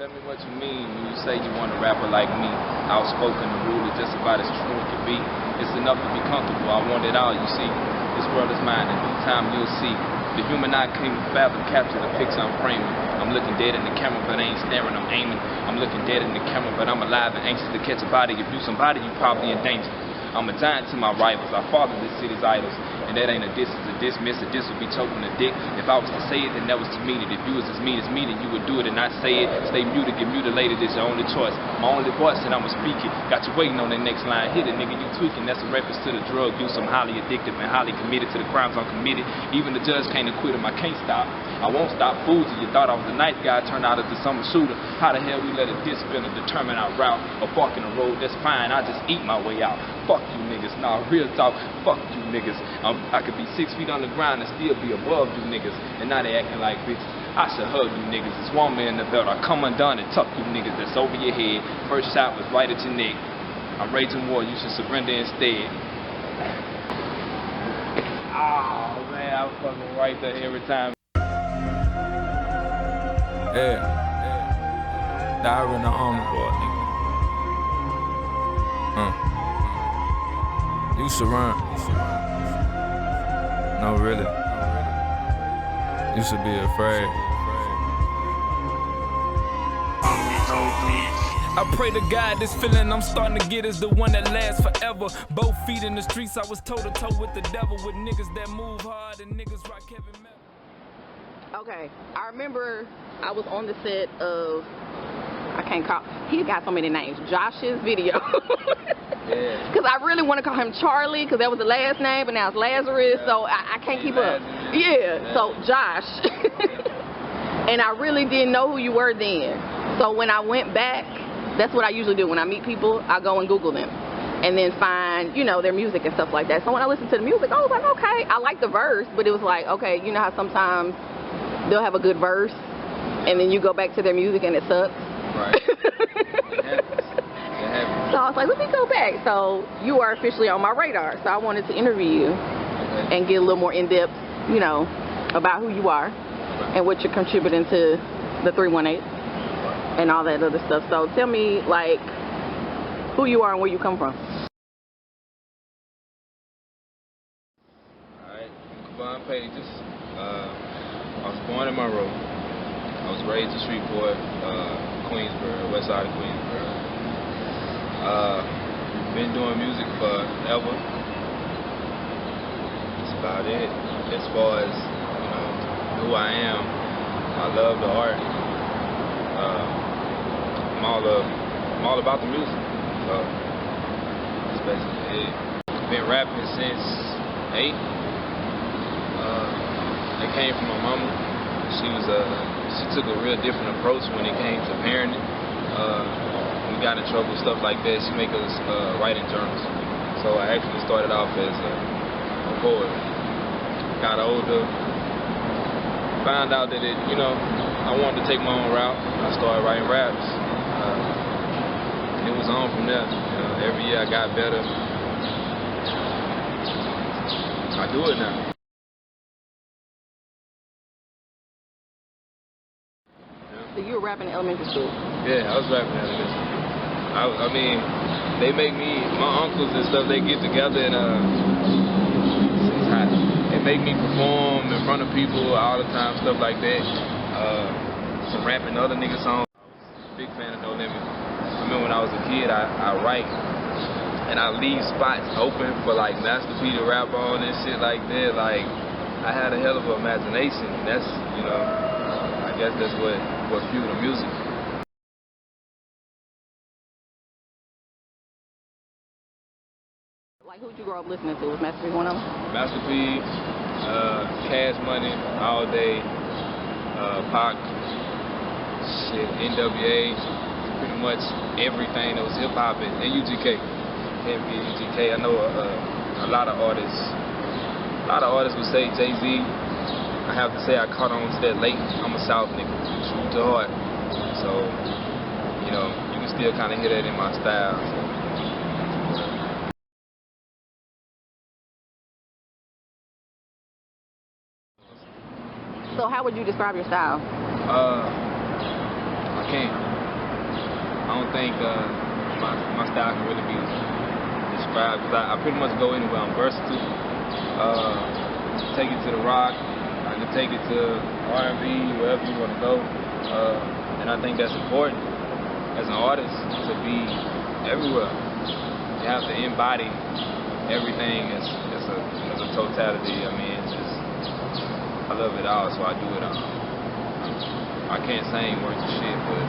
Tell me what you mean when you say you want a rapper like me. Outspoken, the rule is just about as true as can be. It's enough to be comfortable. I want it all, you see. This world is mine. In due time you'll see. The human eye can't fathom, capture the picture I'm framing. I'm looking dead in the camera, but I ain't staring, I'm aiming. I'm looking dead in the camera, but I'm alive and anxious to catch a body. If you somebody, you probably in danger. I'm a giant to my rivals. I father this city's idols. And that ain't a diss, it's a dismiss. A diss would be choking a dick. If I was to say it, then that was to mean it. If you was as mean as me, then you would do it and not say it. Stay muted, get mutilated, it's your only choice. My only voice, and I'ma speak it. Got you waiting on the next line. Hit it, nigga, you tweaking. That's a reference to the drug use. I'm highly addicted and highly committed to the crimes I'm committed. Even the judge can't acquit him. I can't stop. I won't stop. Fools, you thought I was a nice guy, turned out as a summer shooter. How the hell we let a disc spinner determine our route? A fork in the road, that's fine. I just eat my way out. Fuck you niggas. Nah, real talk. Fuck you niggas. I could be 6 feet on the ground and still be above you niggas. And now they acting like bitches. I should hug you niggas. It's one man in the belt. I come undone and tuck you niggas. That's over your head. First shot was right at your neck. I'm raging war. You should surrender instead. Oh man, I'm fucking right there every time. Yeah. Diary in the army boy, nigga. You surround. No, really. You should be afraid. I pray to God this feeling I'm starting to get is the one that lasts forever. Both feet in the streets, I was toe to toe with the devil, with niggas that move hard and niggas rock heavy metal. Okay, I remember I was on the set of, I can't call, he got so many names, Josh's video. Yeah. Because I really want to call him Charlie, because that was the last name, but now it's Lazarus, so I can't keep up. Yeah, so Josh. And I really didn't know who you were then. So when I went back, that's what I usually do. When I meet people, I go and Google them. And then find, you know, their music and stuff like that. So when I listened to the music, I was like, okay, I like the verse, but it was like, okay, you know how sometimes they'll have a good verse, and then you go back to their music and it sucks? Right. So I was like, let me go back. So you are officially on my radar. So I wanted to interview you and get a little more in-depth, you know, about who you are and what you're contributing to the 318 and all that other stuff. So tell me, like, who you are and where you come from. Alright, I'm Kevon Pagis. I was born in Monroe. I was raised in Shreveport, Queensboro, west side of Queensboro. Been doing music forever. That's about it. As far as, you know, who I am, I love the art. I'm all about the music. So that's basically it. Been rapping since 8. It came from my mama. She took a real different approach when it came to parenting. We got in trouble, stuff like that. She make us write in journals. So I actually started off as a poet. Got older, found out that I wanted to take my own route. I started writing raps. It was on from there. Every year I got better. I do it now. So you were rapping in elementary school? Yeah, I was rapping in elementary school. I mean, they make me, my uncles and stuff, they get together and they make me perform in front of people all the time, stuff like that. Some rapping other niggas songs. I was a big fan of No Limit. I remember when I was a kid, I write and I leave spots open for like Master P to rap on and shit like that. Like, I had a hell of an imagination. That's, I guess that's what fueled the music. Like, who'd you grow up listening to? Was Master P one of them? Master P, Cash Money, All Day, Pac, shit, NWA, pretty much everything that was hip hop and UGK. Can't be UGK. I know a lot of artists. A lot of artists would say Jay-Z. I have to say I caught on to that late. I'm a South nigga, true to heart. So, you can still kind of hear that in my style. So how would you describe your style? I can't. I don't think my style can really be described, because I pretty much go anywhere. I'm versatile. Take it to the rock, I can take it to R&B, wherever you want to go. And I think that's important as an artist, to be everywhere. You have to embody everything as a totality. I mean, it's just, I love it all, so I do it all. I can't sing worth of shit, but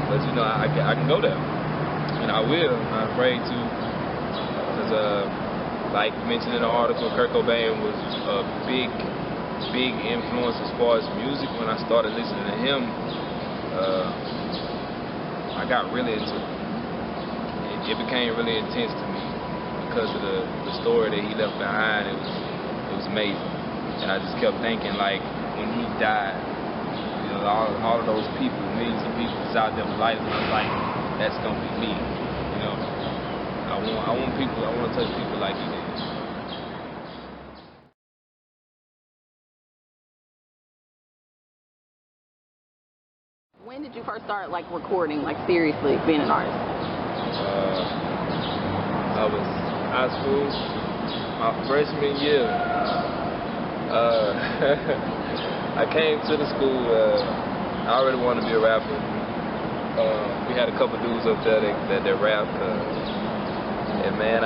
but you know, I can go there, and I will. I'm not afraid to, because like mentioned in the article, Kurt Cobain was a big influence as far as music. When I started listening to him, I got really into it. It became really intense to me because of the story that he left behind. It was amazing, and I just kept thinking, like, when he died, you know, all of those people, millions of people was out there with lights, and I was like, that's gonna be me, you know. I want to touch people like he did. When did you first start, like, recording, like, seriously, being an artist? I was high school, my freshman year. I came to the school, I already wanted to be a rapper. We had a couple dudes up there that rap, and man,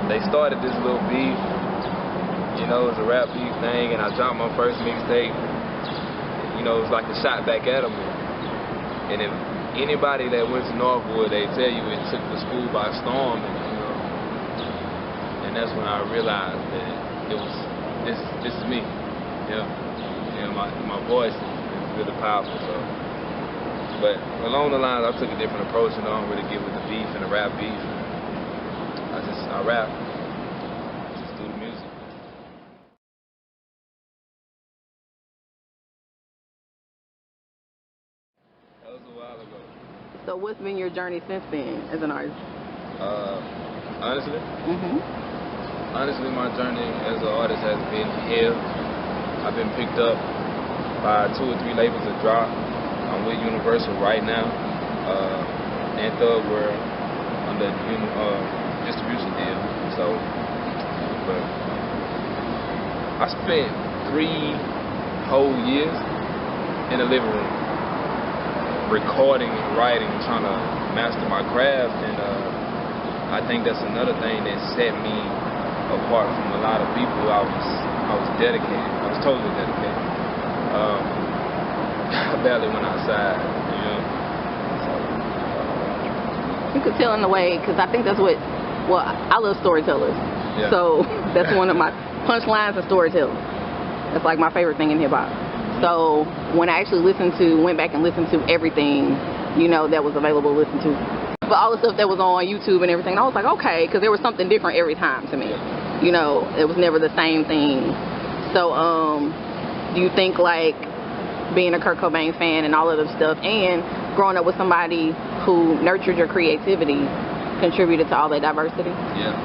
they started this little beef, you know, it was a rap beef thing, and I dropped my first mixtape. You know, it was like a shot back at them. And if anybody that went to Northwood, they tell you it took the school by storm, and, you know, and that's when I realized that it was this is me. Yeah, my voice is really powerful. So, but along the lines, I took a different approach, and I don't really get with the beef and the rap beef. I rap, just do the music. That was a while ago. So what's been your journey since then as an artist? Honestly? Mm-hmm. Honestly, my journey as an artist has been hell. I've been picked up by 2 or 3 labels of drop. I'm with Universal right now. And Thug World under distribution deal. So, but I spent 3 whole years in the living room, recording and writing, trying to master my craft, and I think that's another thing that set me apart from a lot of people. I was dedicated. I was totally dedicated. I barely went outside, you know. You could tell in the way, because I think that's what, well, I love storytellers. Yeah. So that's one of my punchlines of storytelling. That's like my favorite thing in hip hop. So when I actually went back and listened to everything, you know, that was available to listen to, but all the stuff that was on YouTube and everything, I was like, okay, because there was something different every time to me. You know, it was never the same thing. So do you think, like, being a Kurt Cobain fan and all of the stuff, and growing up with somebody who nurtured your creativity, contributed to all that diversity? Yeah,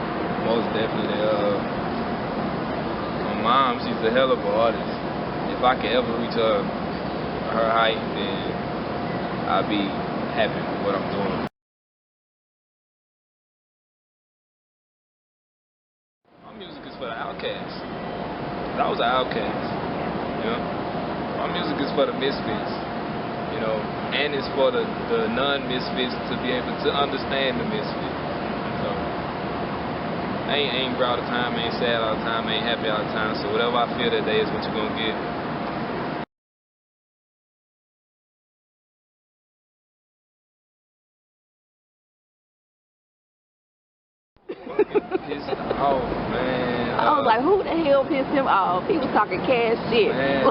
most definitely. My mom, she's a hell of an artist. If I could ever reach her height, then I'd be happy with what I'm doing. My music is for the outcasts. I was an outcast, you know. My music is for the misfits, you know, and it's for the non-misfits to be able to understand the misfits. So I ain't angry all the time, I ain't sad all the time, I ain't happy all the time. So whatever I feel that day is what you're gonna get. Pissed off, man. I was like, who the hell pissed him off? He was talking cash shit. Man,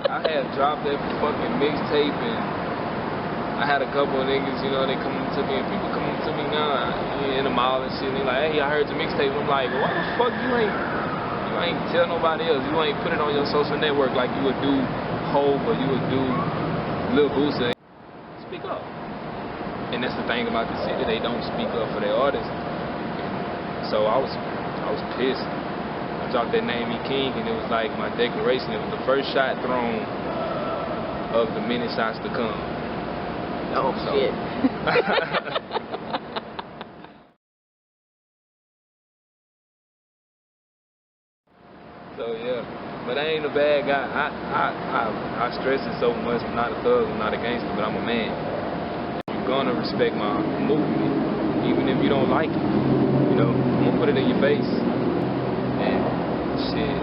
I had dropped that fucking mixtape, and I had a couple of niggas, you know, they come up to me, and people come up to me now in the mall and shit, and they like, hey, I heard your mixtape. I'm like, why the fuck you ain't tell nobody else? You ain't put it on your social network like you would do Hope or you would do Lil Boosie. Speak up. And that's the thing about the city, they don't speak up for their artists. So I was pissed. I dropped that Name Me King, and it was like my declaration. It was the first shot thrown of the many shots to come. Oh, so. shit. So yeah, but I ain't a bad guy. I stress it so much. I'm not a thug, I'm not a gangster, but I'm a man. You're gonna respect my movement, even if you don't like it. You know, I'm gonna put it in your face. And shit,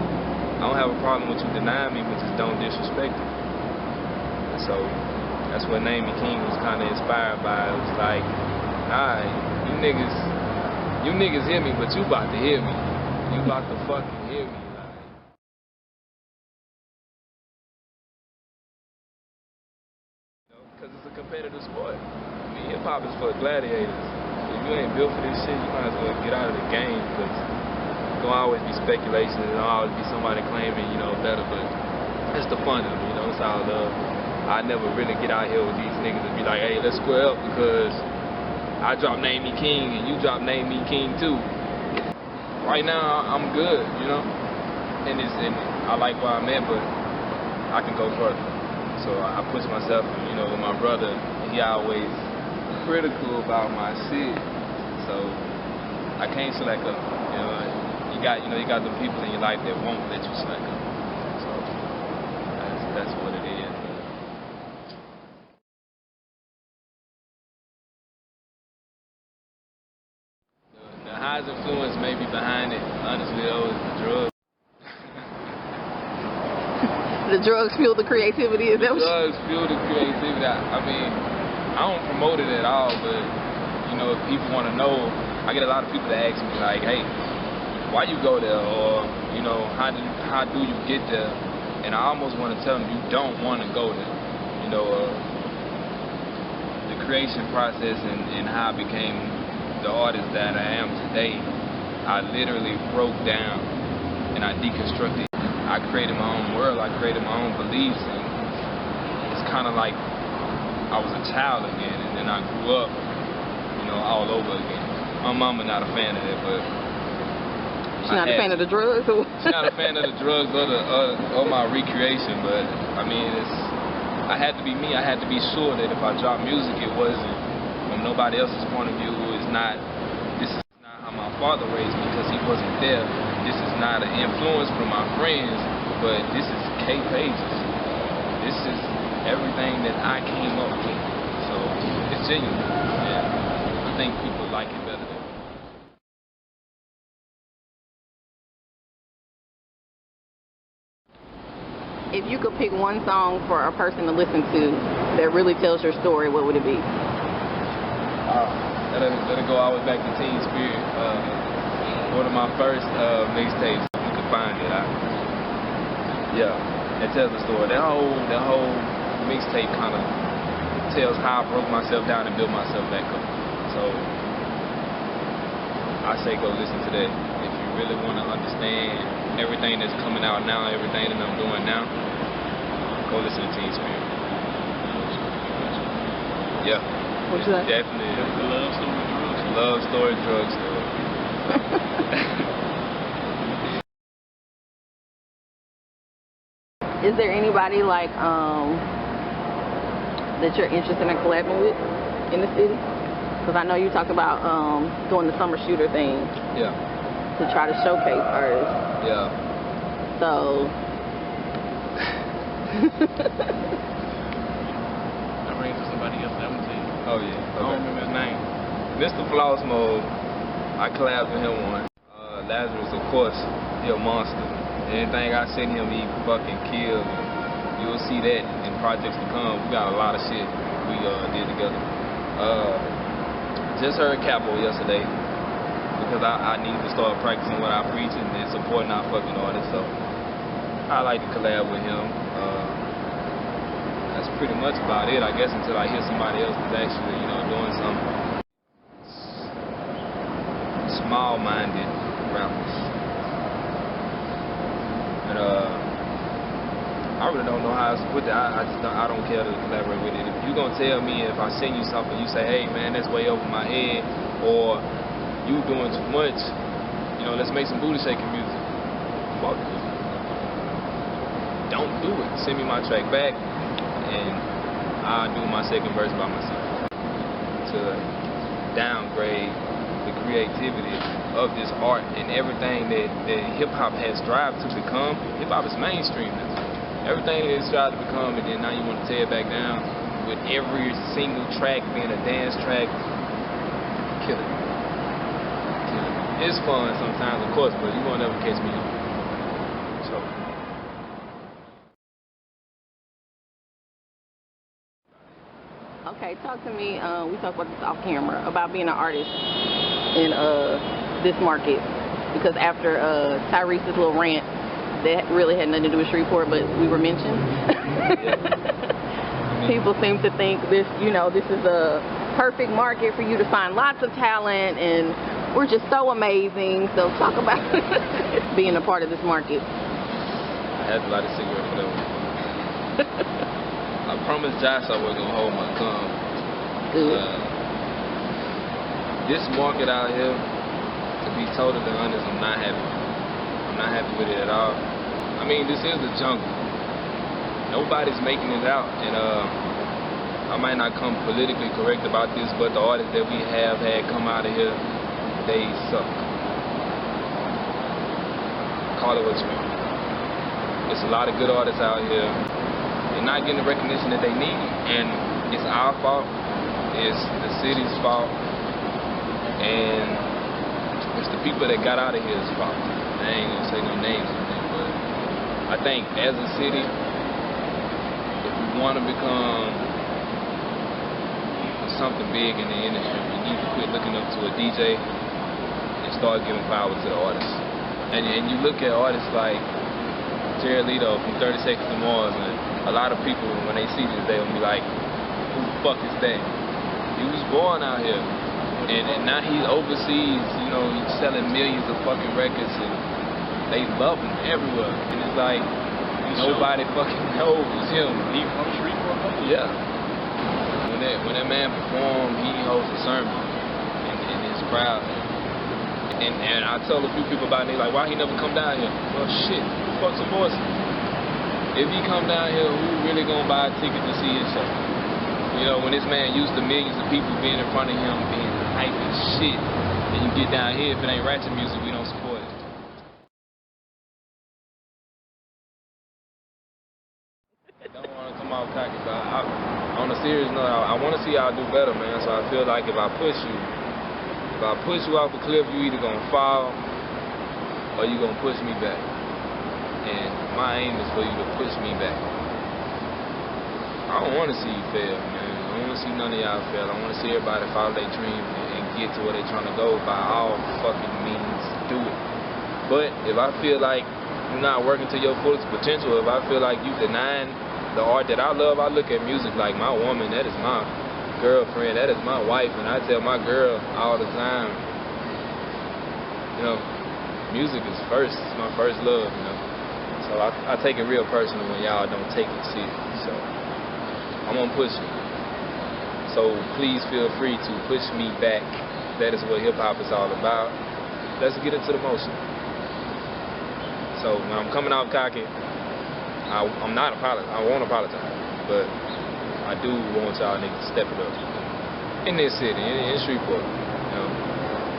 I don't have a problem with you denying me, but just don't disrespect it. And so that's what Name Me King was kind of inspired by. It was like, nah, you niggas hear me, but you about to hear me. You about to fucking hear me. Because it's a competitive sport. I mean, hip-hop is for gladiators. If you ain't built for this shit, you might as well get out of the game, because there's going to always be speculation, and there'll always be somebody claiming, you know, better, but it's the fun of it, you know, it's all love. I never really get out here with these niggas and be like, hey, let's square up, because I drop Name Me King, and you drop Name Me King too. Right now, I'm good, you know, and I like where I'm at, but I can go further. So I push myself, you know, with my brother, he always critical about my shit. So I can't slack up. You know, you got the people in your life that won't let you slack up. So that's what it is. The highest influence maybe behind it, honestly though, is the drugs. The drugs fuel the creativity, is that what? Drugs fuel the creativity. I mean, I don't promote it at all, but, you know, if people want to know, I get a lot of people that ask me, like, hey, why you go there? Or, you know, how do you get there? And I almost want to tell them, you don't want to go there. You know, the creation process and how I became the artist that I am today, I literally broke down and I deconstructed. I created my own world, I created my own beliefs, and it's kind of like I was a child again, and then I grew up, you know, all over again. My mama not a fan of that, but she's not a fan of the drugs? Or? She's not a fan of the drugs or my recreation, but I mean, I had to be me. I had to be sure that if I dropped music, it wasn't from nobody else's point of view. This is not how my father raised me, because he wasn't there. This is not an influence from my friends, but this is K Pages. This is everything that I came up with. So it's genuine. Yeah. I think people like it better than me. If you could pick one song for a person to listen to that really tells your story, what would it be? That'll go all the way back to Teen Spirit. One of my first mixtapes. You can find it. It tells the story. That whole mixtape kind of tells how I broke myself down and built myself back up. So I say go listen to that. If you really want to understand everything that's coming out now, everything that I'm doing now, go listen to Teen Spirit. Yeah. What's that? Definitely. It's the love story, drug story. Love story, drug story. Is there anybody like that you're interested in collabing with in the city? Because I know you talked about doing the summer shooter thing. Yeah. To try to showcase artists. Yeah. So. I ran into somebody else that I'm saying. Oh yeah. I don't remember his name. Mr. Floss Mode, I collabed with him once. Lazarus, of course, he a monster. Anything I send him, he fucking kills. You'll see that in projects to come. We got a lot of shit we did together. Just heard Capo yesterday, because I need to start practicing what I preach and supporting our fucking artists. So I like to collab with him. That's pretty much about it, I guess, until I hear somebody else that's actually, you know, doing something. Small-minded rappers. But I really don't know how else to put that. I don't care to collaborate with it. If you're gonna tell me, if I send you something, you say, hey man, that's way over my head, or you doing too much, you know, let's make some booty shaking music. Fuck it. Don't do it. Send me my track back, and I'll do my second verse by myself. downgrade the creativity of this art and everything that hip-hop has strived to become. Hip-hop is mainstream now. Everything that it's strived to become, and then now you want to tear it back down with every single track being a dance track. Kill it. Kill it. It's fun sometimes, of course, but you won't ever catch me on. So. Okay, talk to me, we talked about this off camera, about being an artist in this market. Because after Tyrese's little rant, that really had nothing to do with Shreveport, but we were mentioned. People seem to think this, you know, this is a perfect market for you to find lots of talent, and we're just so amazing. So talk about being a part of this market. I had a lot of cigarettes for that one. I promised Josh I wasn't gonna hold my tongue. This market out here, to be totally honest, I'm not happy. I'm not happy with it at all. I mean, this is the jungle. Nobody's making it out, and I might not come politically correct about this, but the artists that we have had come out of here, they suck. Call it what you want. There's a lot of good artists out here. They're not getting the recognition that they need, and it's our fault. It's the city's fault, and it's the people that got out of here's fault. I ain't gonna say no names or anything, but I think as a city, if we want to become something big in the industry, we need to quit looking up to a DJ and start giving power to the artists. And you look at artists like Jared Leto from 30 Seconds to Mars, and a lot of people, when they see this, they'll be like, who the fuck is that? He was born out here, and now he's overseas, you know, he's selling millions of fucking records, and they love him everywhere. And it's like, nobody fucking knows him. He from Shreveport? Yeah. When that man performs, he holds a sermon in his crowd. And I tell a few people about it, like, why he never come down here? Well, shit, fuck some voices. If he come down here, who really gonna buy a ticket to see his show? You know, when this man used to millions of people being in front of him, being hype as shit, and you get down here, if it ain't ratchet music, we don't support it. I don't want to come off cocky, but on a serious note, I want to see y'all do better, man. So I feel like if I push you off a cliff, you either gonna fall or you gonna push me back. And my aim is for you to push me back. I don't want to see you fail, man. I don't want to see none of y'all fail. I want to see everybody follow their dream and get to where they're trying to go by all fucking means. Do it. But if I feel like you're not working to your fullest potential, if I feel like you denying the art that I love, I look at music like my woman. That is my girlfriend. That is my wife. And I tell my girl all the time, you know, music is first. It's my first love, you know. So I take it real personal when y'all don't take it serious. So I'm gonna push you. So please feel free to push me back. That is what hip hop is all about. Let's get into the motion. So when I'm coming off cocky, I'm not apologizing. I won't apologize, but I do want y'all niggas to step it up in this city, in Shreveport. You know,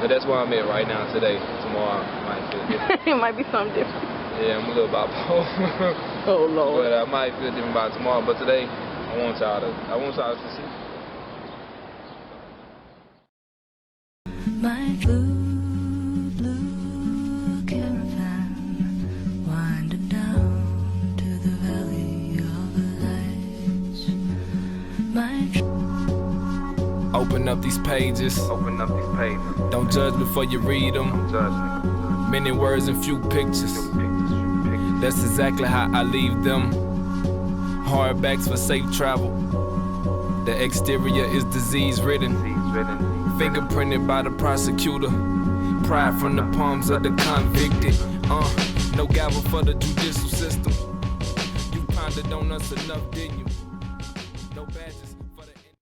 but that's where I'm at right now today. Tomorrow I might feel different. It might be something different. Yeah, I'm a little bipolar. Oh Lord. But I might feel different about tomorrow. But today, I want y'all to see. My blue caravan winding down to the valley of lights. Open up these pages. Open up these pages. Don't judge before you read them. Don't judge me. Many words and few pictures. That's exactly how I leave them. Hardbacks for safe travel. The exterior is disease-ridden. Fingerprinted by the prosecutor. Pride from the palms of the convicted. No gavel for the judicial system. You pondered on us enough, didn't you?